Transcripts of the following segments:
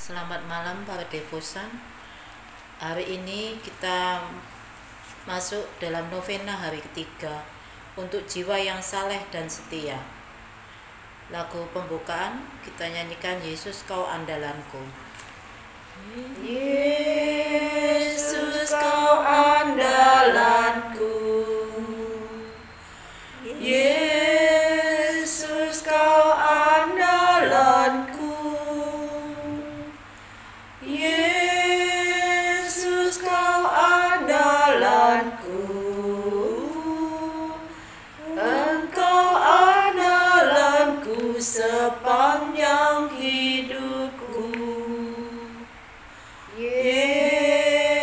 Selamat malam para devosan. Hari ini kita masuk dalam novena hari ketiga untuk jiwa yang saleh dan setia. Lagu pembukaan kita nyanyikan Yesus Kau Andalanku. Yesus Kau andalanku, Yesus Kau andalanku, Yesus Kau andalanku, Engkau andalanku sepanjang hidupku. Yesus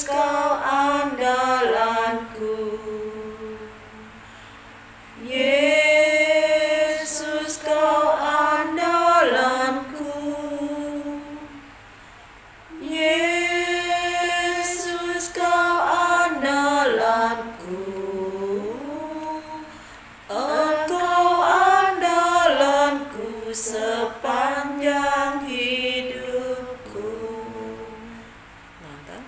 Kau andalanku, Yesus Kau andalanku, Yesus Kau andalanku, Engkau andalanku sepanjang hidupku. Mantap.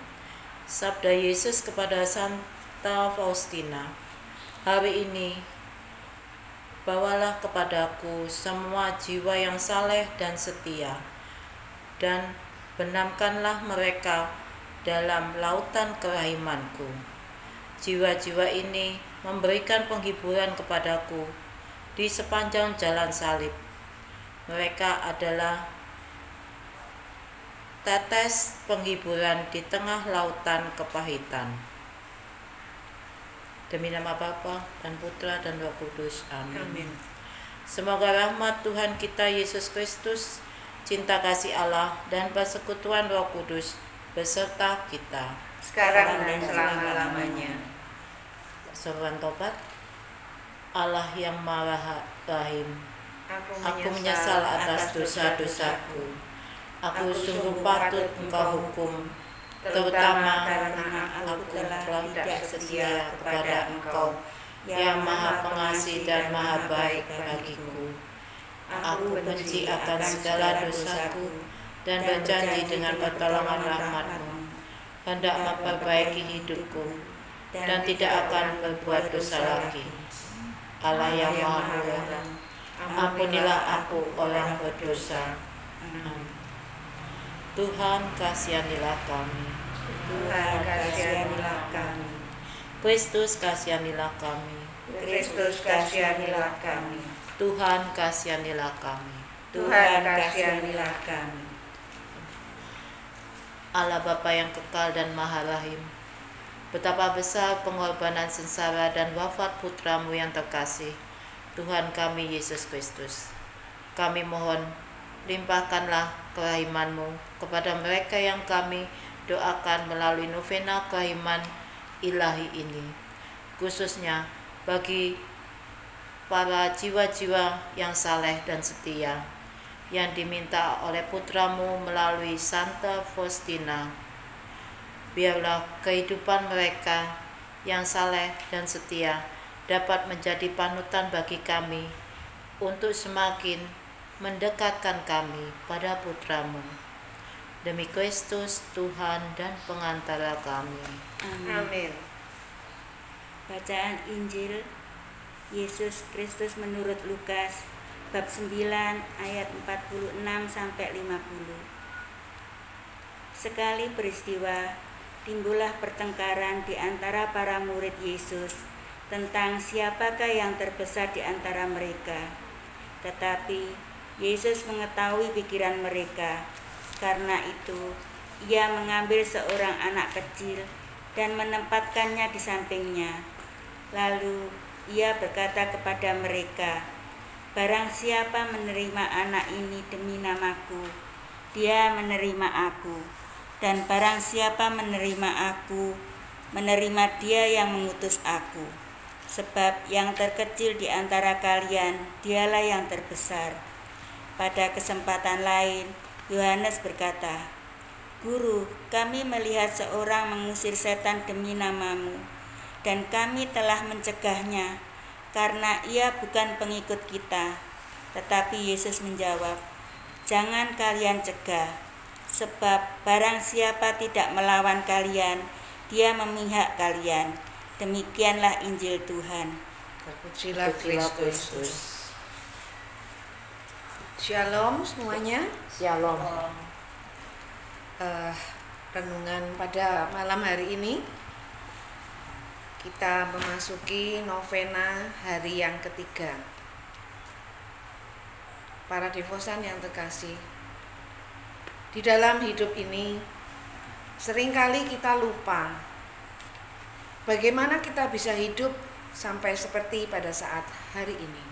Sabda Yesus kepada Santa Faustina, hari ini bawalah kepadaku semua jiwa yang saleh dan setia, dan benamkanlah mereka dalam lautan kerahimanku. Jiwa-jiwa ini memberikan penghiburan kepadaku di sepanjang jalan salib. Mereka adalah tetes penghiburan di tengah lautan kepahitan. Demi nama Bapa dan Putra dan Roh Kudus. Amin. Semoga rahmat Tuhan kita Yesus Kristus, cinta kasih Allah, dan persekutuan Roh Kudus beserta kita sekarang dan selama-lamanya. Seruan tobat. Allah yang Maha Rahim, aku menyesal atas dosa-dosaku. Aku sungguh patut Engkau hukum, terutama karena aku telah tidak setia kepada Engkau yang Maha Pengasih dan Maha Baik bagiku. Aku benci akan segala dosaku dan berjanji dengan pertolongan rahmat-Mu hendak memperbaiki hidupku dan tidak akan berbuat dosa lagi. Allah yang Maha Murah, ampunilah aku orang berdosa. Tuhan kasihanilah kami. Tuhan kasihanilah kami. Kristus kasihanilah kami. Kristus kasihanilah kami. Tuhan kasihanilah kami. Tuhan kasihanilah kami. Allah Bapa yang kekal dan Maha Rahim, betapa besar pengorbanan sengsara dan wafat Putra-Mu yang terkasih, Tuhan kami Yesus Kristus. Kami mohon, limpahkanlah kerahiman-Mu kepada mereka yang kami doakan melalui novena kerahiman ilahi ini, khususnya bagi para jiwa-jiwa yang saleh dan setia yang diminta oleh Putra-Mu melalui Santa Faustina. Biarlah kehidupan mereka yang saleh dan setia dapat menjadi panutan bagi kami untuk semakin mendekatkan kami pada Putra-Mu. Demi Kristus Tuhan dan pengantara kami. Amin. Bacaan Injil Yesus Kristus menurut Lukas bab 9 ayat 46 sampai 50. Sekali peristiwa, timbullah pertengkaran di antara para murid Yesus tentang siapakah yang terbesar di antara mereka. Tetapi Yesus mengetahui pikiran mereka. Karena itu, Ia mengambil seorang anak kecil dan menempatkannya di sampingnya. Lalu Ia berkata kepada mereka, "Barang siapa menerima anak ini demi namaku, dia menerima aku. Dan barang siapa menerima aku, menerima dia yang mengutus aku. Sebab yang terkecil di antara kalian, dialah yang terbesar." Pada kesempatan lain, Yohanes berkata, "Guru, kami melihat seorang mengusir setan demi nama-Mu, dan kami telah mencegahnya, karena ia bukan pengikut kita." Tetapi Yesus menjawab, jangan kalian cegah, sebab barang siapa tidak melawan kalian, dia memihak kalian. Demikianlah Injil Tuhan. Terpujilah Kristus. Shalom semuanya. Shalom. Renungan pada malam hari ini kita memasuki novena hari yang ketiga. Para devosan yang terkasih, di dalam hidup ini seringkali kita lupa bagaimana kita bisa hidup sampai seperti pada saat hari ini.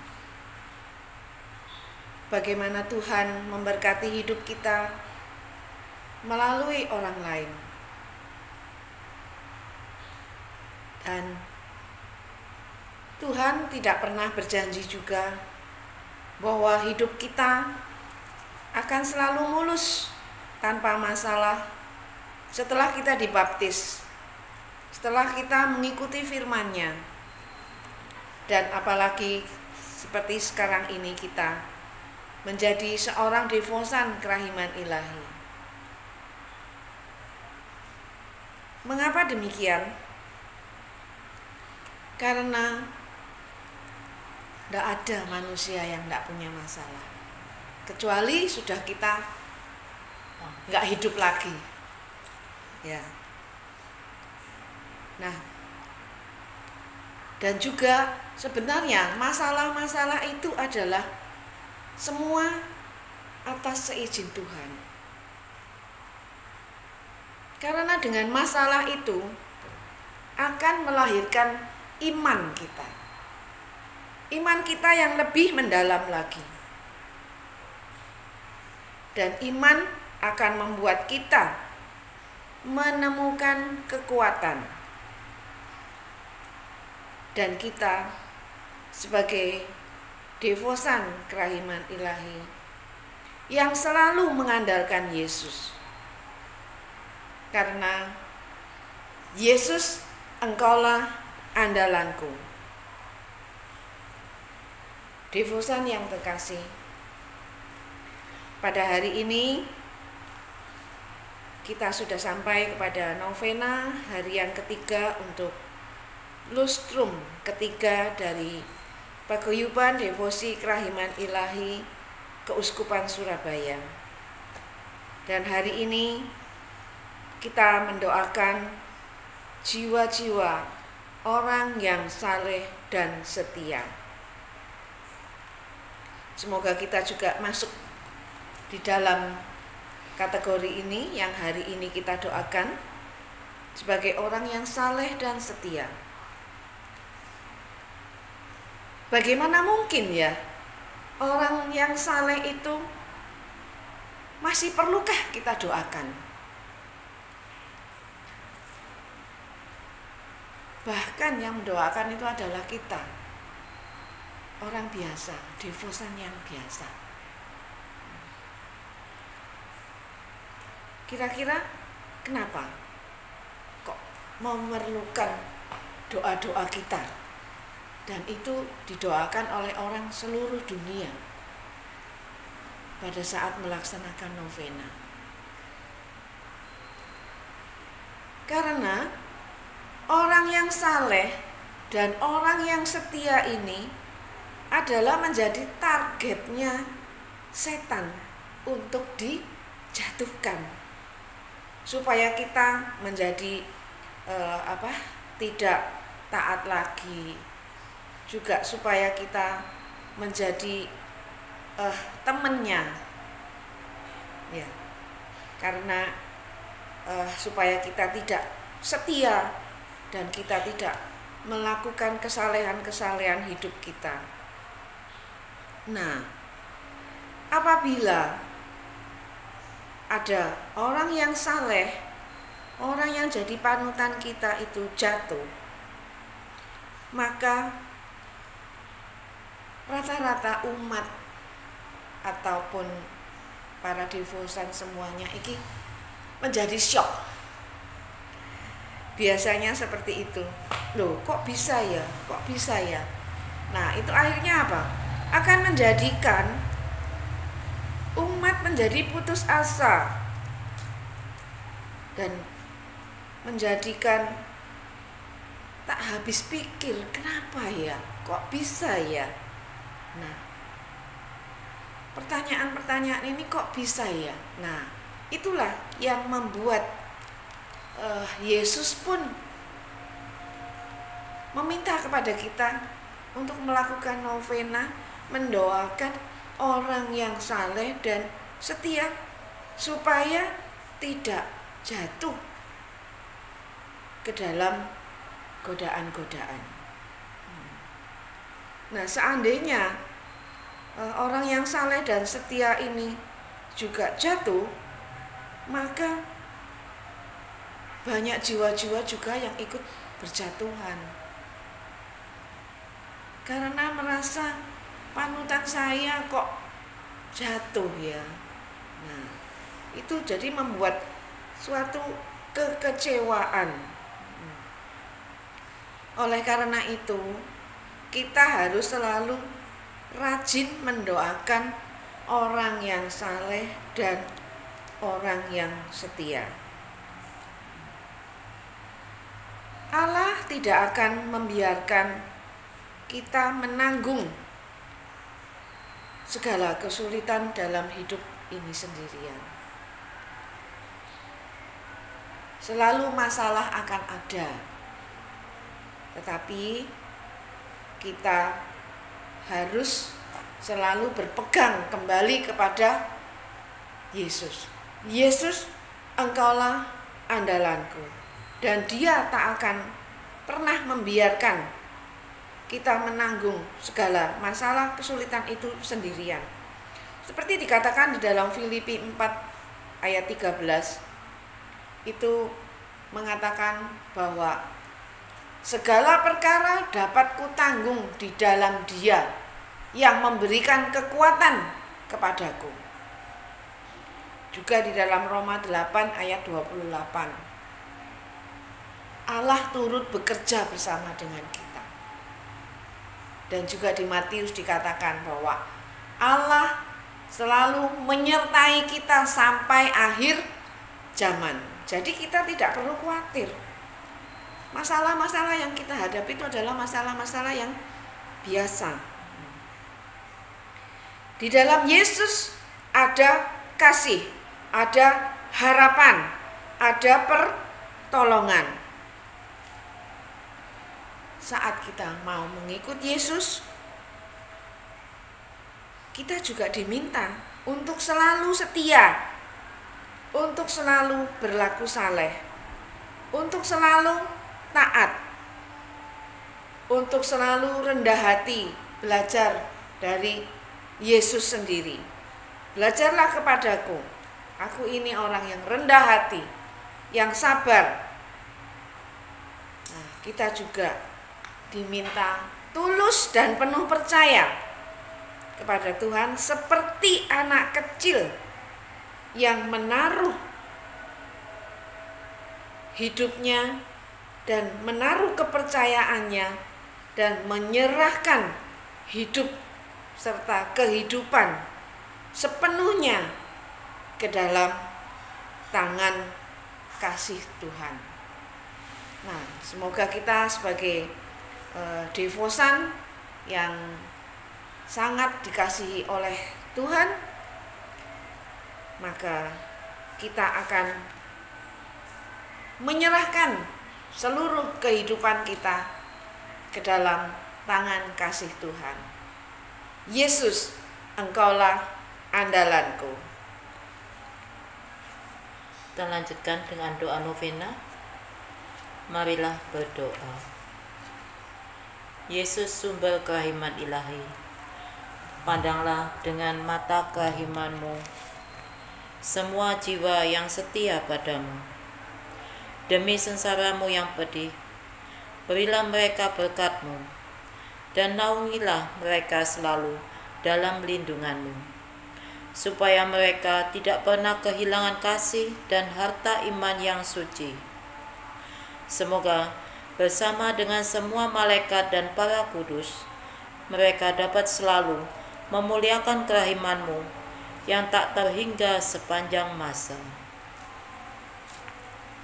Bagaimana Tuhan memberkati hidup kita melalui orang lain. Dan Tuhan tidak pernah berjanji juga bahwa hidup kita akan selalu mulus tanpa masalah setelah kita dibaptis, setelah kita mengikuti firman-Nya. Dan apalagi seperti sekarang ini kita menjadi seorang devosan kerahiman ilahi. Mengapa demikian? Karena tidak ada manusia yang tidak punya masalah, kecuali sudah kita nggak hidup lagi. Ya. Nah, dan juga sebenarnya masalah-masalah itu adalah semua atas seizin Tuhan. Karena dengan masalah itu akan melahirkan iman kita. Iman kita yang lebih mendalam lagi. Dan iman akan membuat kita menemukan kekuatan. Dan kita sebagai devosan kerahiman ilahi yang selalu mengandalkan Yesus. Karena Yesus, Engkaulah andalanku. Devosan yang terkasih, pada hari ini kita sudah sampai kepada novena hari yang ketiga untuk lustrum ketiga dari Paguyuban Devosi Kerahiman Ilahi Keuskupan Surabaya. Dan hari ini kita mendoakan jiwa-jiwa orang yang saleh dan setia. Semoga kita juga masuk di dalam kategori ini yang hari ini kita doakan sebagai orang yang saleh dan setia. Bagaimana mungkin ya orang yang saleh itu masih perlukah kita doakan? Bahkan yang mendoakan itu adalah kita, orang biasa, devosan yang biasa. Kira-kira kenapa kok memerlukan doa-doa kita? Dan itu didoakan oleh orang seluruh dunia pada saat melaksanakan novena. Karena orang yang saleh dan orang yang setia ini adalah menjadi targetnya setan untuk dijatuhkan, supaya kita menjadi tidak taat lagi, juga supaya kita menjadi temannya, ya, karena supaya kita tidak setia dan kita tidak melakukan kesalehan-kesalehan hidup kita. Nah, apabila ada orang yang saleh, orang yang jadi panutan kita itu jatuh, maka rata-rata umat ataupun para devosan semuanya ini menjadi syok. Biasanya seperti itu. Loh, kok bisa ya? Kok bisa ya? Nah, itu akhirnya apa? Akan menjadikan umat menjadi putus asa dan menjadikan tak habis pikir, kenapa ya, kok bisa ya. Nah, pertanyaan-pertanyaan ini kok bisa ya. Nah, itulah yang membuat Yesus pun meminta kepada kita untuk melakukan novena, mendoakan orang yang saleh dan setia supaya tidak jatuh ke dalam godaan-godaan. Nah, seandainya orang yang saleh dan setia ini juga jatuh, maka banyak jiwa-jiwa juga yang ikut berjatuhan karena merasa panutan saya kok jatuh ya. Nah, itu jadi membuat suatu kekecewaan. Oleh karena itu, kita harus selalu rajin mendoakan orang yang saleh dan orang yang setia. Allah tidak akan membiarkan kita menanggung segala kesulitan dalam hidup ini sendirian. Selalu masalah akan ada, tetapi kita harus selalu berpegang kembali kepada Yesus. Yesus, Engkaulah andalanku, dan Dia tak akan pernah membiarkan kita menanggung segala masalah kesulitan itu sendirian. Seperti dikatakan di dalam Filipi 4 ayat 13, itu mengatakan bahwa segala perkara dapat kutanggung di dalam Dia yang memberikan kekuatan kepadaku. Juga di dalam Roma 8 ayat 28, Allah turut bekerja bersama dengan kita. Dan juga di Matius dikatakan bahwa Allah selalu menyertai kita sampai akhir zaman. Jadi kita tidak perlu khawatir. Masalah-masalah yang kita hadapi itu adalah masalah-masalah yang biasa. Di dalam Yesus ada kasih, ada harapan, ada pertolongan. Saat kita mau mengikut Yesus, kita juga diminta untuk selalu setia, untuk selalu berlaku saleh, untuk selalu taat, untuk selalu rendah hati, belajar dari Yesus sendiri. Belajarlah kepadaku, aku ini orang yang rendah hati, yang sabar. Nah, kita juga diminta tulus dan penuh percaya kepada Tuhan seperti anak kecil yang menaruh hidupnya dan menaruh kepercayaannya dan menyerahkan hidup serta kehidupan sepenuhnya ke dalam tangan kasih Tuhan. Nah, semoga kita sebagai devosan yang sangat dikasihi oleh Tuhan, maka kita akan menyerahkan seluruh kehidupan kita ke dalam tangan kasih Tuhan. Yesus, Engkaulah andalanku. Kita lanjutkan dengan doa novena. Marilah berdoa. Yesus, sumber kerahiman ilahi, pandanglah dengan mata kerahiman-Mu semua jiwa yang setia padamu. Demi sengsara-Mu yang pedih, berilah mereka berkat-Mu, dan naungilah mereka selalu dalam lindungan-Mu, supaya mereka tidak pernah kehilangan kasih dan harta iman yang suci. Semoga bersama dengan semua malaikat dan para kudus, mereka dapat selalu memuliakan kerahiman-Mu yang tak terhingga sepanjang masa.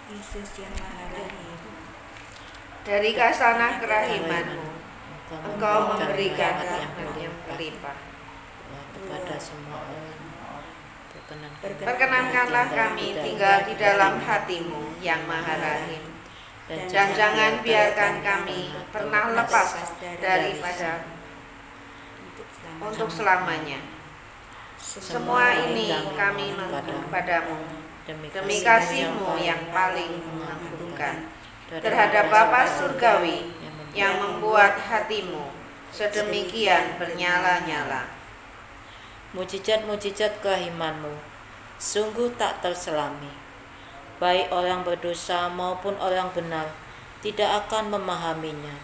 Yesus yang Maha Rahim, Dari kasanah kerahiman-Mu, Engkau memberikan rahmat yang berlimpah. Kepada semua orang, Perkenankanlah kami tinggal di dalam hati-Mu yang Maha Rahim, dan jangan biarkan kami pernah lepas daripada untuk selamanya. Semua ini kami memohon padamu demi kasih-Mu yang paling mengagumkan terhadap Bapa Surgawi yang membuat hati-Mu sedemikian bernyala-nyala. Mujizat-mujizat kerahiman-Mu sungguh tak terselami. Baik orang berdosa maupun orang benar tidak akan memahaminya.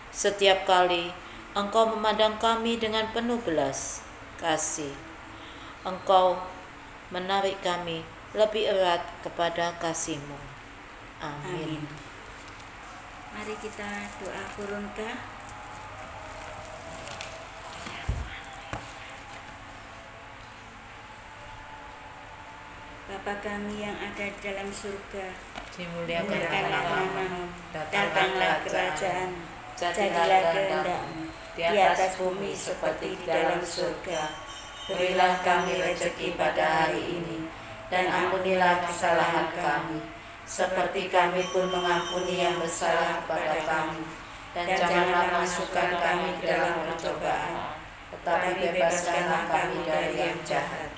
Setiap kali Engkau memandang kami dengan penuh belas kasih, Engkau menarik kami lebih erat kepada kasih-Mu. Amin. Mari kita doa Korinka. Bapa kami yang ada di dalam surga, dimuliakanlah namamu, datanglah kerajaan, jadilah kehendak-Mu di atas bumi seperti di dalam surga. Berilah kami rezeki pada hari ini, dan ampunilah kesalahan kami, seperti kami pun mengampuni yang bersalah kepada kami. Dan janganlah masukkan kami ke dalam pencobaan, tetapi bebaskanlah kami dari yang jahat.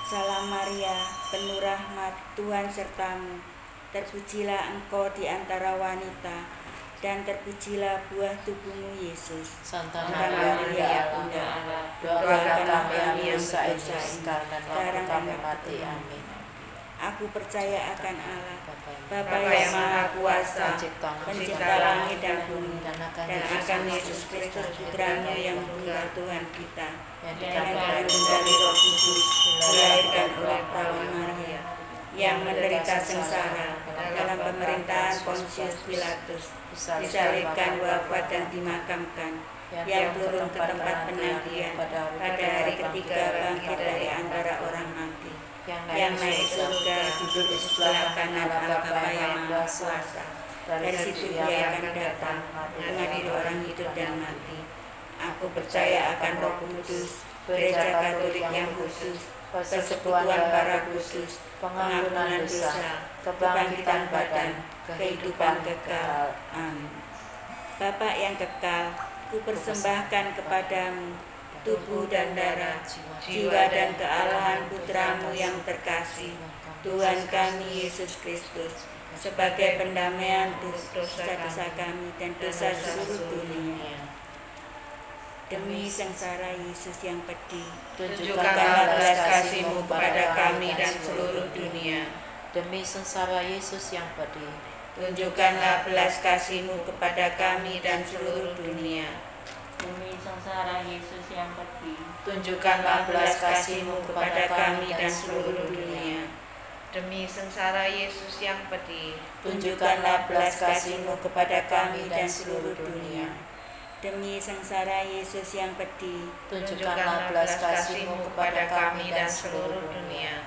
Salam Maria, penuh rahmat, Tuhan sertamu. Terpujilah engkau di antara wanita, dan terpujilah buah tubuhmu Yesus. Santa Maria, Bunda Allah, doakanlah kami yang berdosa sekarang dan waktu kami mati. Amin. Aku percaya akan Allah, Bapa Bapa yang Maha Kuasa, pencipta langit dan bumi, dan akan Yesus Kristus Putra-Mu yang tunggal Tuhan kita, yang yang dikandung dari Roh Kudus, dilahirkan oleh perawan Maria, yang menderita sengsara dalam pemerintahan Pontius Pilatus, disalibkan, wafat dan dimakamkan, yang turun ke tempat penantian, pada hari ketiga bangkit dari antara orang mati, yang naik surga, duduk di sebelah kanan Allah Bapa yang Maha Kuasa. Dari situ Dia akan datang mengadili orang hidup dan mati. Aku percaya akan Roh Kudus, Gereja Katolik yang kudus, persekutuan para kudus, pengampunan dosa, kebangkitan badan, kehidupan kekal. Amin. Bapa yang kekal, ku persembahkan kepadamu tubuh dan darah, jiwa dan kealahan Putra-Mu yang terkasih, Tuhan kami Yesus Kristus, sebagai pendamaian dosa-dosa kami dan dosa seluruh dunia. Demi sengsara Yesus yang pedih, Tunjukkanlah belas kasih-Mu kepada kami dan seluruh dunia. Demi sengsara Yesus yang pedih, Tunjukkanlah belas kasih-Mu kepada kami dan seluruh dunia. demi sengsara Yesus yang pedih, Tunjukkanlah belas kasih-Mu kepada kami dan seluruh dunia. Demi sengsara Yesus yang pedih, tunjukkanlah belas kasih-Mu kepada kami dan seluruh dunia. demi sengsara Yesus yang pedih, Tunjukkanlah belas kasih-Mu kepada kami dan seluruh dunia.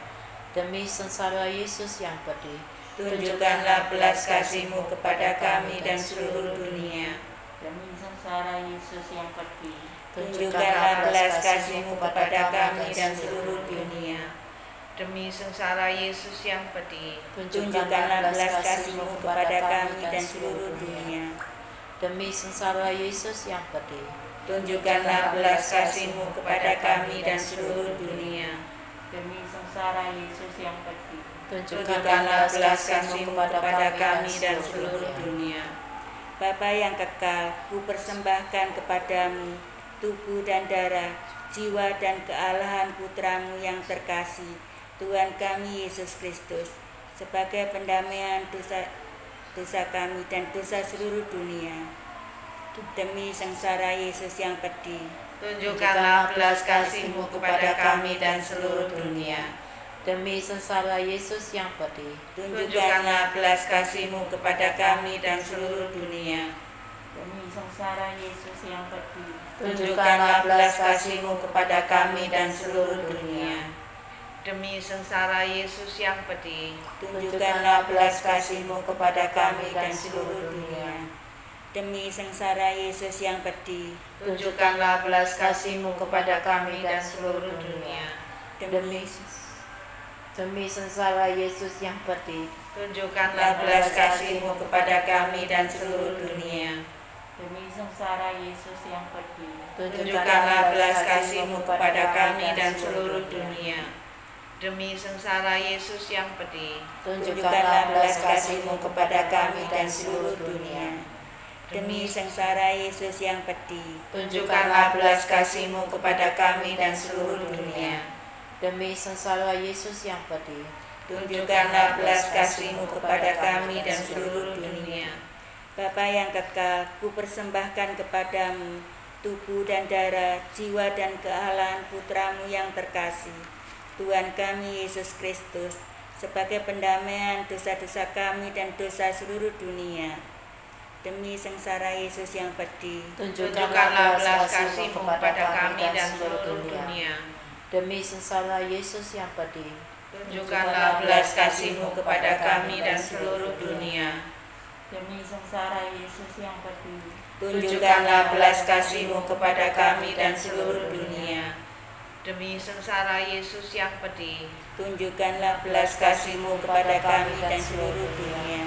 Demi sengsara Yesus yang pedih, tunjukkanlah belas kasih-Mu kepada kami dan seluruh dunia. demi sengsara Yesus yang pedih, Tunjukkanlah belas kasih-Mu kepada kami dan seluruh dunia. Demi sengsara Yesus yang pedih, tunjukkanlah belas kasih-Mu kepada kami dan seluruh dunia. Demi sengsara Yesus yang pedih, tunjukkanlah belas kasih-Mu kepada kami dan seluruh dunia. demi sengsara Yesus yang pedih, Tunjukkanlah belas kasih-Mu kepada kami dan seluruh dunia. Bapa yang kekal, ku persembahkan kepadamu tubuh dan darah, jiwa dan kealahan Putra-Mu yang terkasih, Tuhan kami Yesus Kristus, sebagai pendamaian dosa kami dan dosa seluruh dunia. Demi sengsara Yesus yang pedih, Tunjukkanlah belas kasih-Mu kepada kami dan seluruh dunia. demi sengsara Yesus yang pedih, Tunjukkanlah belas kasih-Mu kepada kami dan seluruh dunia. Demi sengsara Yesus yang pedih, tunjukkanlah belas kasih-Mu kepada kami dan seluruh dunia. Demi sengsara Yesus yang pedih, Tunjukkanlah belas kasih-Mu kepada kami dan seluruh dunia. demi sengsara Yesus yang pedih, Tunjukkanlah belas kasih-Mu kepada kami dan seluruh dunia. Demi sengsara Yesus yang pedih, tunjukkanlah belas kasih-Mu kepada kami dan seluruh dunia. demi sengsara Yesus yang pedih, Tunjukkanlah belas kasih-Mu kepada kami dan seluruh dunia. Demi sengsara Yesus yang pedih, tunjukkanlah belas kasih-Mu kepada kami dan seluruh dunia. demi sengsara Yesus yang pedih, Tunjukkanlah belas kasih-Mu kepada kami dan seluruh dunia. Demi sengsara Yesus yang pedih, tunjukkanlah belas kasih-Mu kepada kami dan seluruh dunia. Bapa yang kekal, ku persembahkan kepadamu tubuh dan darah, jiwa dan kealahan Putra-Mu yang terkasih, Tuhan kami Yesus Kristus, sebagai pendamaian dosa-dosa kami dan dosa seluruh dunia. Demi sengsara Yesus yang pedih, Tunjukkanlah belas kasih-Mu kepada kami dan seluruh dunia. Demi sengsara Yesus yang pedih, Tunjukkanlah belas kasih-Mu kepada kami dan seluruh dunia. demi sengsara Yesus yang pedih, Tunjukkanlah belas kasih-Mu kepada kami dan seluruh dunia. Demi sengsara Yesus yang pedih, tunjukkanlah belas kasih-Mu kepada kami dan seluruh dunia.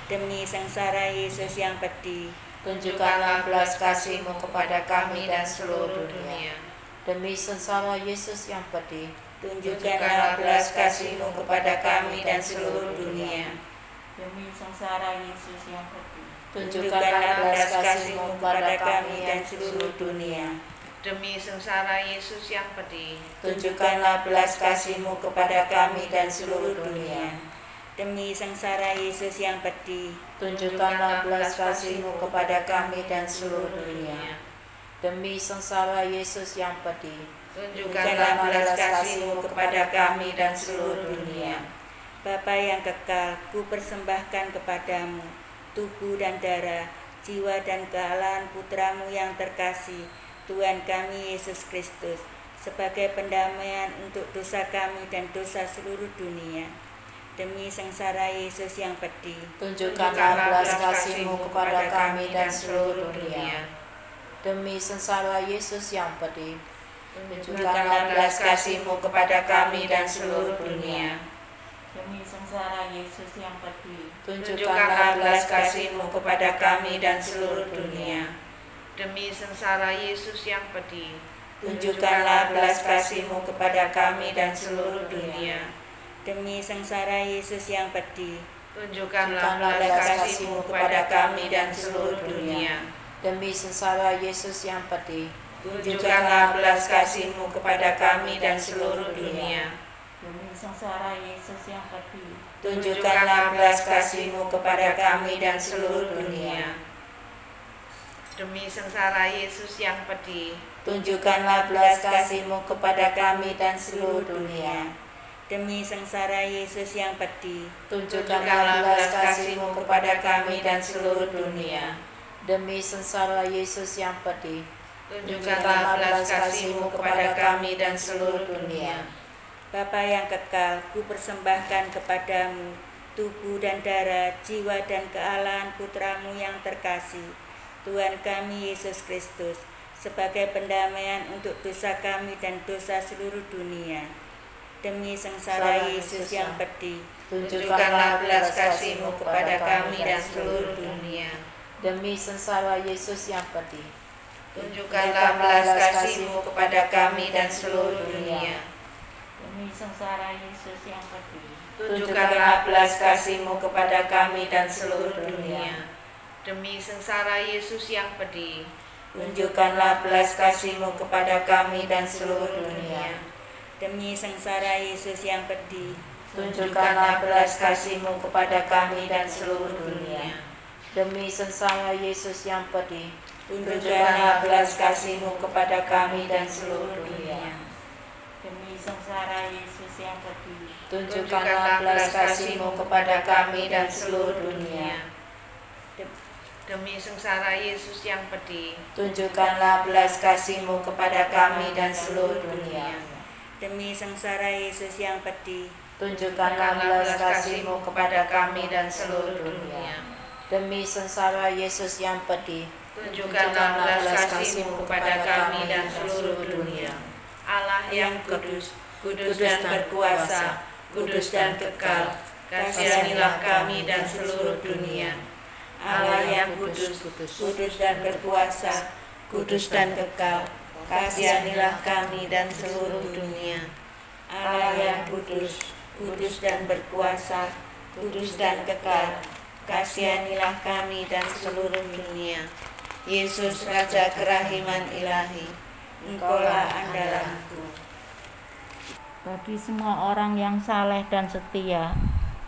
Demi sengsara Yesus yang pedih, tunjukkanlah belas kasih-Mu kepada kami dan seluruh dunia. Demi sengsara Yesus yang pedih, tunjukkanlah belas kasih-Mu kepada kami dan seluruh dunia. demi sengsara Yesus yang pedih, tunjukkanlah belas kasih-Mu kepada kami dan seluruh dunia. Demi sengsara Yesus yang pedih, Tunjukkanlah belas kasih-Mu kepada kami dan seluruh dunia. demi sengsara Yesus yang pedih, Tunjukkanlah belas kasih-Mu kepada kami dan seluruh dunia. Demi sengsara Yesus yang pedih, tunjukkanlah belas kasih-Mu kepada kami dan seluruh dunia. Bapa yang kekal, ku persembahkan kepadamu tubuh dan darah, jiwa dan kealahan Putra-Mu yang terkasih, Tuhan kami Yesus Kristus, sebagai pendamaian untuk dosa kami dan dosa seluruh dunia. Demi sengsara Yesus yang pedih, tunjukkanlah belas kasih-Mu kepada kami dan seluruh dunia. Demi sengsara Yesus yang pedih, tunjukkanlah belas kasih-Mu kepada kami dan seluruh dunia. demi sengsara Yesus yang pedih, Tunjukkanlah belas kasih-Mu kepada kami dan seluruh dunia. Demi sengsara Yesus yang pedih, Tunjukkanlah belas kasih-Mu kepada kami dan seluruh dunia. demi sengsara Yesus yang pedih, tunjukkanlah belas kasih-Mu kepada kami dan seluruh dunia. Demi sengsara Yesus yang pedih, Tunjukkanlah belas kasih-Mu kepada kami dan seluruh dunia. demi sengsara Yesus yang pedih, Tunjukkanlah belas kasih-Mu kepada kami dan seluruh dunia. Demi sengsara Yesus yang pedih, Tunjukkanlah belas kasih-Mu kepada kami dan seluruh dunia. demi sengsara Yesus yang pedih, Tunjukkanlah belas kasih-Mu kepada kami dan seluruh dunia. Demi sengsara Yesus yang pedih, tunjukkanlah belas kasih-Mu kepada kami dan seluruh dunia. Bapa yang kekal, ku persembahkan kepadamu tubuh dan darah, jiwa dan kealahan Putra-Mu yang terkasih, Tuhan kami Yesus Kristus, sebagai pendamaian untuk dosa kami dan dosa seluruh dunia. Demi sengsara Yesus yang pedih, Tunjukkanlah belas kasih-Mu kepada kami dan seluruh dunia. Demi sengsara Yesus yang pedih, Tunjukkanlah belas kasih-Mu kepada kami dan seluruh dunia. demi sengsara Yesus yang pedih, Tunjukkanlah belas kasih-Mu kepada kami dan seluruh dunia. Demi sengsara Yesus yang pedih, Tunjukkanlah belas kasih-Mu kepada kami dan seluruh dunia. demi sengsara Yesus yang pedih, Tunjukkanlah belas kasih-Mu kepada kami dan seluruh dunia. Demi sengsara Yesus yang pedih, tunjukkanlah belas kasih-Mu kepada kami dan seluruh dunia. demi sengsara Yesus yang pedih, Tunjukkanlah belas kasih-Mu kepada kami dan seluruh dunia. Demi sengsara Yesus yang pedih, tunjukkanlah belas kasih-Mu kepada kami dan seluruh dunia. Demi sengsara Yesus yang pedih, Tunjukkanlah belas kasih-Mu kepada kami dan seluruh dunia. Demi sengsara Yesus yang pedih, tunjukkanlah belas kasih-Mu kepada kami dan seluruh dunia. Allah yang kudus, kudus dan berkuasa, kudus dan kekal, kasihanilah kami dan seluruh dunia. Allah yang kudus, kudus dan berkuasa, kudus dan kekal, kasihanilah kami dan seluruh dunia. Allah yang kudus, kudus dan berkuasa, kudus dan kekal, kasihanilah kami dan seluruh dunia. Yesus Raja Kerahiman Ilahi, Engkaulah andalanku. Bagi semua orang yang saleh dan setia,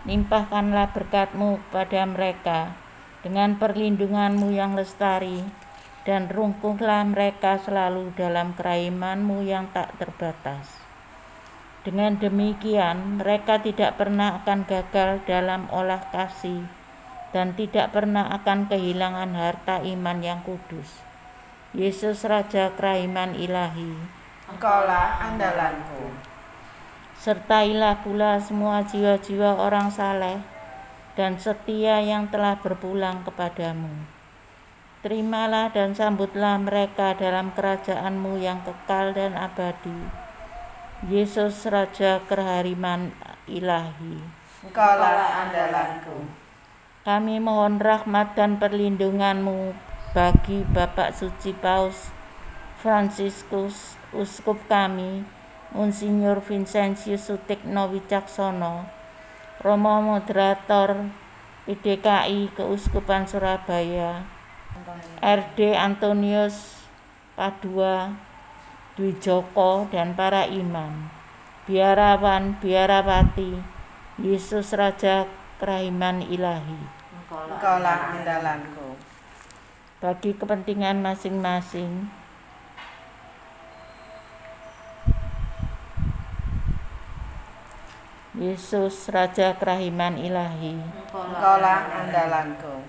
limpahkanlah berkat-Mu pada mereka dengan perlindungan-Mu yang lestari, dan rungkuhlah mereka selalu dalam kerahiman-Mu yang tak terbatas. Dengan demikian, mereka tidak pernah akan gagal dalam olah kasih, dan tidak pernah akan kehilangan harta iman yang kudus. Yesus Raja Kerahiman Ilahi, Engkaulah andalanku. sertailah pula semua jiwa-jiwa orang saleh dan setia yang telah berpulang kepadamu. Terimalah dan sambutlah mereka dalam kerajaan-Mu yang kekal dan abadi. Yesus Raja Kerahiman Ilahi, Engkaulah andalanku. kami mohon rahmat dan perlindungan-Mu bagi Bapak Suci Paus Fransiskus, Uskup kami, Monsinyur Vincentius Sutikno Wicaksono, Romo Moderator PDKI Keuskupan Surabaya, RD Antonius Padua Dwijoko, dan para imam, biarawan, biarawati, Yesus Raja Kerahiman Ilahi. Engkaulah andalanku. Bagi kepentingan masing-masing, Yesus Raja Kerahiman Ilahi, Engkaulah andalanku.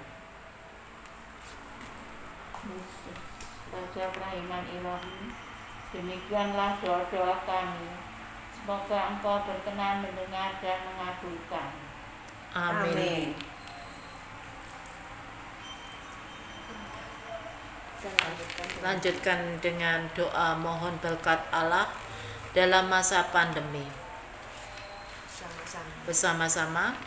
Yesus Raja Kerahiman Ilahi, demikianlah doa-doa kami. Semoga Engkau berkenan mendengar dan mengabulkan. Amin. Lanjutkan dengan doa mohon berkat Allah dalam masa pandemi. Bersama-sama.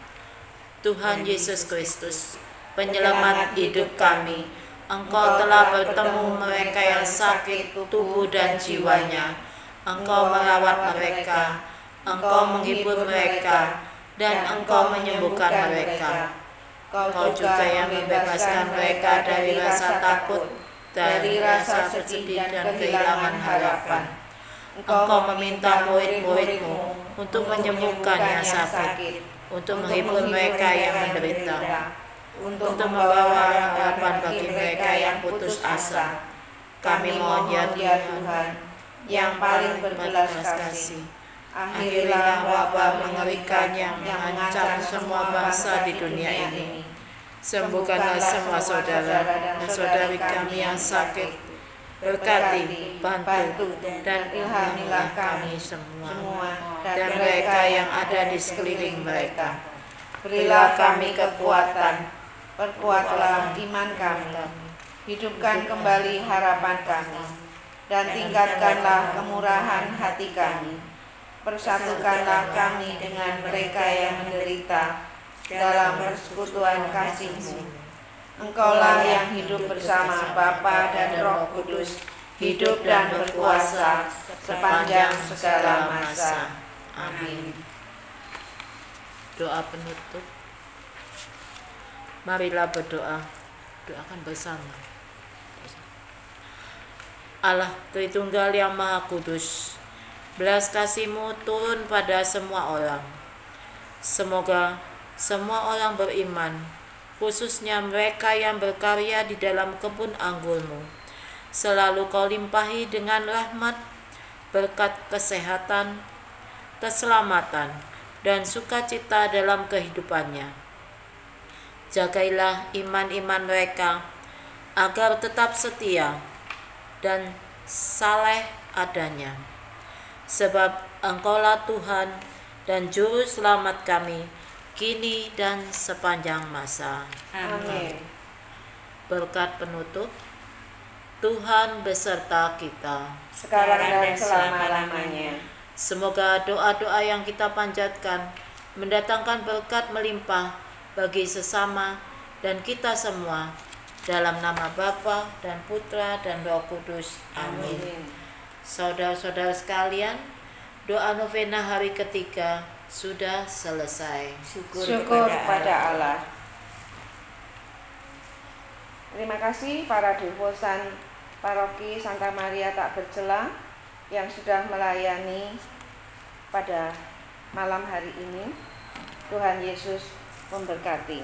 Tuhan Yesus Kristus, penyelamat hidup kami, Engkau telah bertemu mereka yang sakit tubuh dan jiwanya. Engkau merawat mereka, Engkau menghibur mereka, dan Engkau menyembuhkan mereka. Engkau juga yang membebaskan mereka dari rasa takut, dari rasa bersedih dan kehilangan harapan. Engkau meminta murid-murid-Mu untuk menyembuhkan yang sakit, untuk menghibur mereka yang menderita, untuk membawa harapan bagi mereka yang putus asa. Kami mohon ya Tuhan, yang paling berbelas kasih, akhirilah wabah mengerikan yang mengancam semua bangsa di dunia ini. Sembuhkanlah semua saudara dan saudari kami yang sakit. Berkati, bantu, dan ilhamilah kami semua dan mereka yang ada di sekeliling mereka. Berilah kami kekuatan, perkuatlah iman kami, hidupkan kembali harapan kami, dan tingkatkanlah kemurahan hati kami. Persatukanlah kami dengan mereka yang menderita dalam persekutuan kasih-Mu. Engkaulah yang hidup bersama Bapa dan Roh Kudus, hidup dan berkuasa sepanjang segala masa. Amin. Doa penutup. Marilah berdoa. Doakan bersama. Allah Tritunggal yang Maha Kudus, belas kasih-Mu turun pada semua orang. Semoga semua orang beriman, khususnya mereka yang berkarya di dalam kebun anggur-Mu, selalu Kau limpahi dengan rahmat, berkat kesehatan, keselamatan, dan sukacita dalam kehidupannya. Jagailah iman-iman mereka agar tetap setia dan saleh adanya. Sebab Engkaulah Tuhan dan Juru Selamat kami, kini dan sepanjang masa. Amin. Berkat penutup, Tuhan beserta kita. Sekarang dan selama-lamanya. Semoga doa-doa yang kita panjatkan mendatangkan berkat melimpah bagi sesama dan kita semua. Dalam nama Bapa dan Putra dan Roh Kudus. Amin. Saudara-saudara sekalian, doa novena hari ketiga sudah selesai. Syukur pada Allah. Terima kasih para devosan Paroki Santa Maria Tak Bercela yang sudah melayani pada malam hari ini. Tuhan Yesus memberkati.